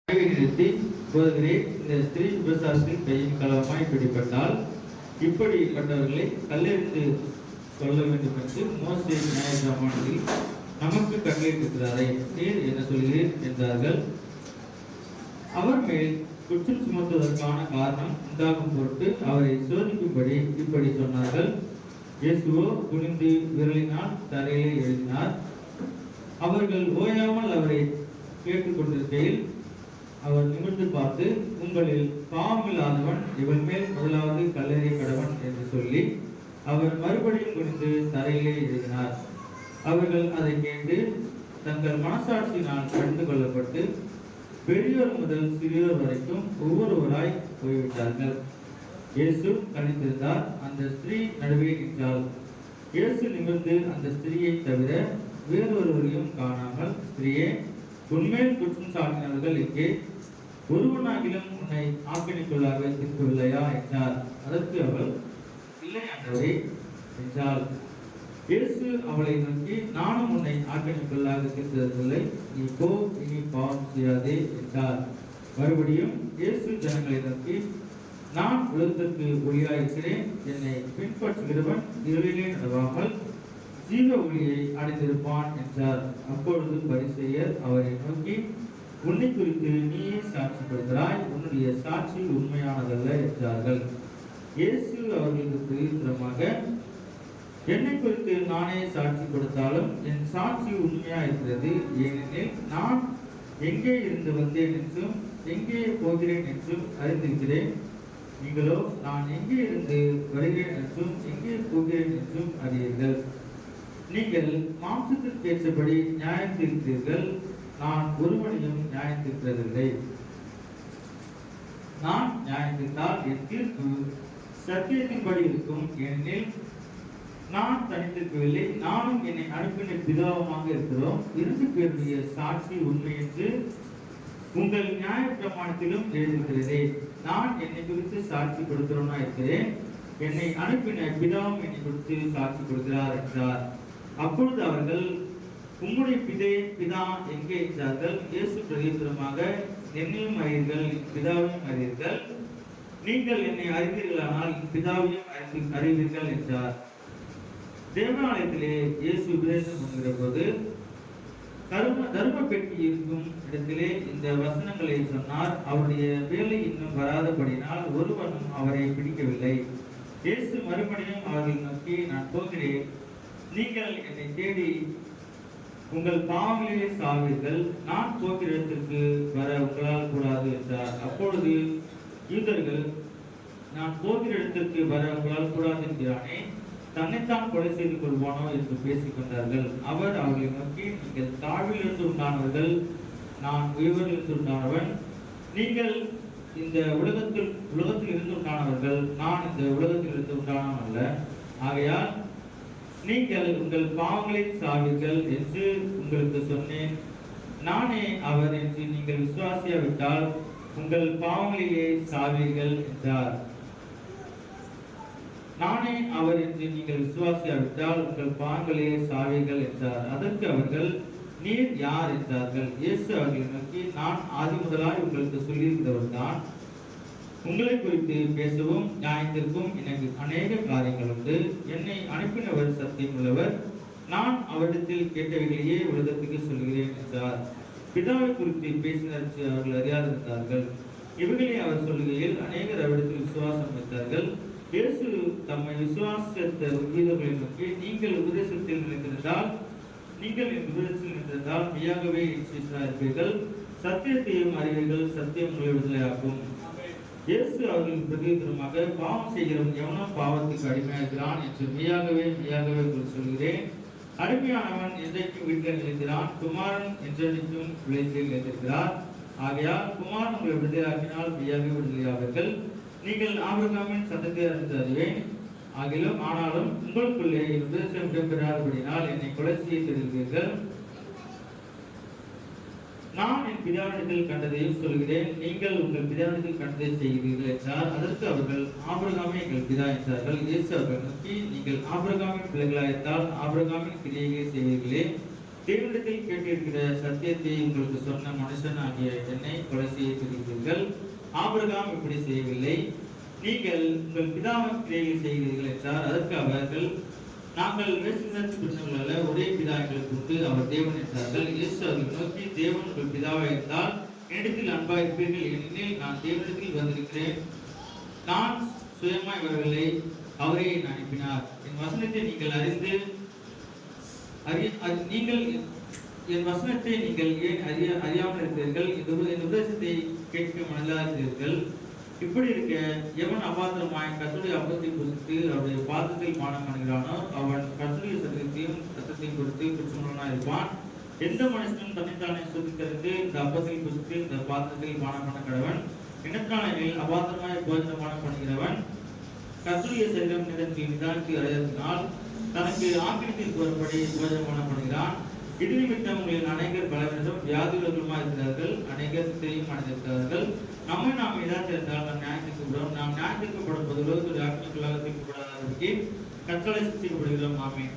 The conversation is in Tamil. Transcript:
நிறுத்தி போதகரே, இந்த ஸ்திரீ விபசாரத்தில் கையின் களவமாய் பிடிபட்டால் இப்படிப்பட்டவர்களை கல்லெறிந்து கொள்ள வேண்டும் என்று மோசே நியாயப்பிரமாணத்தில் நமக்கு கட்டளையிட்டிருக்கிறாரே, நீர் என்ன சொல்கிறீர் என்றார்கள். அவர் மேல் குற்றம் சுமத்துவதற்கான காரணம் உண்டாகும் பொருட்டு அவரை சோதிக்கும்படி இப்படி சொன்னார்கள். இயேசுவோ குனிந்து விரலினால் தரையிலே எழுதினார். அவர்கள் ஓயாமல் அவரை கேட்டுக்கொண்டிருக்கையில் அவர் நிமிர்ந்து பார்த்து, உங்களில் பாவமில்லாதவன் இவன் மேல் முதலாவது கல்லெறிய கடவன் என்று சொல்லி அவர் மறுபடியும் குனிந்து தரையிலே எழுதினார். அவர்கள் அதை கேட்டு தங்கள் மனசாட்சியினால் கண்டு கொள்ளப்பட்டு பெரியோர் முதல் சிறியோர் வரைக்கும் ஒவ்வொருவராய் போய்விட்டார்கள். இயேசு கணித்திருந்தார். அந்த ஸ்திரீ நடுவே நின்றாள். இயேசு நிமிர்ந்து அந்த ஸ்திரீயை தவிர வேறொருவரையும் காணாமல், ஸ்திரீயே, உன்மேல் குற்றம் சாட்டினவர்கள் எங்கே? ஒருவனாகிலும் உன்னை ஆக்கினைக்குள்ளாக தீர்க்கவில்லையா என்றார். அதற்கு அவள், இல்லை ஆண்டவரே என்றாள். இயேசு அவளை நோக்கி, நானும் உன்னை ஆக்கினைக்குள்ளாக தீர்த்ததில்லை, நீ போ, இனி பாவம் செய்யாதே என்றார். மறுபடியும் இயேசு ஜனங்களை நோக்கி, நான் உலகத்திற்கு ஒளியாயிருக்கிறேன். என்னை பின்பற்றுகிறவன் இருளிலே நடவாமல் ஜீவ ஒளியை அடைந்திருப்பான் என்றார். அப்பொழுது பரிசேயர் அவரை நோக்கி, உன்னை குறித்து நீயே சாட்சிப்படுகிறாய், உன்னுடைய சாட்சி உண்மையானதல்ல என்றார்கள். இயேசு அவர்களுக்கு பிரதித்திரமாக, என்னை குறித்து நானே சாட்சி கொடுத்தாலும் என் சாட்சி உண்மையா இருக்கிறது. ஏனெனில் நான் எங்கே இருந்து வந்தேன் என்றும் எங்கே போகிறேன் என்றும் அறிந்திருக்கிறேன். நீங்களோ நான் எங்கே இருந்து வருகிறேன் என்றும் எங்கே போகிறேன் என்றும் அறியீர்கள். நீங்கள் மாம்சத்திற்கு ஏற்றபடி நியாயம் தீர்க்கிறீர்கள், நான் ஒருவனையும் நியாயம் தீர்க்கிறதில்லை. நான் நியாயம் தீர்த்தால் என் தீர்ப்பு சத்தியத்தின்படி இருக்கும். ஏனெனில் நான் தனித்திருக்கவில்லை, நானும் என்னை அனுப்பின பிதாவுமாக இருக்கிறோம். 2 பேருடைய சாட்சி உண்மை என்று உங்கள் நியாய பிரமாணத்திலும் எழுதியிருக்கிறதே. நான் என்னை குறித்து சாட்சி கொடுக்கிறோனா இருக்கிறேன், என்னை அனுப்பின பிதாவும் என்னை குறித்து சாட்சி கொடுக்கிறார் என்றார். அப்பொழுது அவர்கள், உம்முடைய பிதா எங்கே என்றார்கள். இயேசு பிரதித்திரமாக, என்னையும் அறிவீர்கள், பிதாவையும் அறிவீர்கள். நீங்கள் என்னை அறிவீர்களானால் பிதாவையும் அறிவீர்கள் என்றார். தேவாலயத்திலே இயேசு உபதேசம் பண்ணுகிற போது தர்ம பெட்டி இருக்கும் இடத்திலே இந்த வசனங்களை சொன்னார். அவருடைய வேலை இன்னும் வராதபடினால் ஒருவனும் அவரை பிடிக்கவில்லை. இயேசு மறுபடியும் அவர்களை நோக்கி, நான் போகிறேன், நீங்கள் என்னை தேடி உங்கள் பாவங்களிலே சாவீர்கள், நான் போகிற இடத்திற்கு வர உங்களால் கூடாது என்றார். அப்பொழுது யூதர்கள், நான் போகிற இடத்திற்கு வர உங்களால் கூடாது என்கிறானே, தன்னைத்தான் கொலை செய்து கொள்வானோ என்று பேசிக் கொண்டார்கள். அவர் அவர்களை நோக்கி, நீங்கள் தாழ்விலிருந்து உண்டானவர்கள், நான் உயர்விலிருந்து உண்டானவன். நீங்கள் இந்த உலகத்தில் இருந்து உண்டானவர்கள், நான் இந்த உலகத்தில் இருந்து உண்டானவன் அல்ல. ஆகையால் நீங்கள் உங்கள் பாவங்களில் சாவீர்கள் என்று உங்களுக்கு சொன்னேன். நானே அவர் என்று நீங்கள் விசுவாசியாவிட்டால் உங்கள் பாவங்களிலே சாவீர்கள் என்றார். நானே அவர் என்று நீங்கள் விசுவாசியாவிட்டால் உங்கள் பாவங்களிலே சாவீர்கள் என்றார். அதற்கு அவர்கள், நீர் யார் என்றார்கள். இயேசு அவர்களை நோக்கி, நான் ஆதி முதலாய் உங்களுக்கு சொல்லியிருக்கிறவர் தான். உங்களை குறித்து பேசவும் நியாயத்திற்கும் எனக்கு அநேக காரியங்கள் உண்டு. என்னை அனுப்பினவர் சத்தியம் உள்ளவர், நான் அவரிடத்தில் கேட்டவைகளையே உலகத்துக்கு சொல்கிறேன் என்றார். பிதாவை குறித்து பேசினர் அவர்கள் அறியாதிருந்தார்கள். இவைகளை அவர் சொல்லுகையில் அநேகர் அவரிடத்தில் விசுவாசம் வைத்தார்கள். இயேசு தம்மை விசுவாசித்த யூதர்களை நோக்கி, நீங்கள் உபதேசத்தில் நினைத்திருந்தால் மெய்யாகவே இருப்பீர்கள், சத்தியத்தையும் அறிவீர்கள், சத்தியம் உங்களை விடுதலையாக்கும். இயேசு அவர்களுக்கு பிரதித்திரமாக, பாவம் செய்கிறவன் எவனோ பாவத்துக்கு அடிமையாகிறான் என்று மெய்யாகவே உங்களுக்கு சொல்கிறேன். அடிமையானவன் என்றைக்கும் வீட்டில் நிலைக்கிறான், குமாரன் என்றைக்கும் விளைத்தில் நிலைத்திருக்கிறார். ஆகையால் குமாரன் உங்களை விடுதலையாக்கினால் மெய்யாகவே விடுதலையாவீர்கள். நீங்கள் ஆபிரகாமின் சத்தத்தை அறிந்து அறிவேன். ஆனாலும் உங்களுக்குள்ளே உபதேசம் இடம்பெறாதபடினால் என்னை கொலை செய்ய தெரிவித்தீர்கள். நான் என் பிதாவிடத்தில் கண்டதையும் சொல்கிறேன், நீங்கள் உங்கள் பிதாவிடத்தில் கண்டதை செய்கிறீர்கள் என்றார். அதற்கு அவர்கள், ஆபிரகாமே எங்கள் பிதா என்றார்கள். இயேசு அவர்கள் நோக்கி, நீங்கள் ஆபிரகாமின் பிள்ளைகளாயிருந்தால் ஆபிரகாமின் கிரியைகளை செய்வீர்களே. தேவனிடத்தில் கேட்டிருக்கிற சத்தியத்தை உங்களுக்கு சொன்ன மனுஷன் ஆகிய என்னை கொலை செய்ய துடித்தீர்கள். ஆபிரகாம் இப்படி செய்யவில்லை. நீங்கள் உங்கள் பிதாவின் கிரியைகள் செய்கிறீர்கள் என்றார். அதற்கு அவர்கள், நாங்கள் வேசினத்து பிறந்தவர்கள் அல்ல, ஒரே பிதா எங்களுக்கு உண்டு, அவர் தேவன் என்றார்கள். இயேசு அவர்களை நோக்கி, தேவன் உங்கள் பிதாவாக இருந்தால் என்னிடத்தில் அன்பாயிருப்பீர்கள், ஏனெனில் நான் தேவனிடத்தில் வந்திருக்கிறேன். நான் சுயமாய் வரவில்லை, அவரே என்னை அனுப்பினார். என் வசனத்தை நீங்கள் என் வசனத்தை நீங்கள் ஏன் அறியாமல் இருக்கிறீர்கள்? இந்த உபதேசத்தை கேட்க மனதில்லாதிருக்கிறீர்கள். இப்படி இருக்க, எவன் அபாத்திரமாய் கர்த்தருடைய அப்பத்தை புசித்து அவருடைய பாத்திரத்தில் பானம் பண்ணுகிறானோ அவன் கர்த்தருடைய சத்தியத்தையும் ரத்தத்தையும் கொடுத்து குற்றமுள்ளவனாய் இருப்பான். எந்த மனுஷனும் தன்னைத்தானே சுத்திகரித்து இந்த அப்பத்தில் புசித்து இந்த பாத்திரத்தில் பானம் பண்ண கடவன். எண்ணத்தினால் அபாத்திரமாய் போஜனமானம் பண்ணுகிறவன் கர்த்தருடைய சரீரம் நிதானத்தை அடையத்தினால் தனக்கு ஆக்கிரத்தில் கூறப்படி போஜனமானம் பண்ணுகிறான். இது நிமித்தம் உங்களில் அநேகர் பலவிதம் வியாதிகளுமா இருக்கிறார்கள், அநேகர் சித்தையும் அடைந்திருக்கிறார்கள். நம்மை நாம் ஏதாவது இருந்தால் நாம் நியாயத்திற்கப்படும். நாம் நியாயத்திற்கப்படும் போது உலகத்துடைய ஆக்கிரமிக்குள்ளாக தீர்க்கப்படாதபடிக்கு கர்த்தரால் சிக்ஷிக்கப்படுகிறோம். ஆமென்.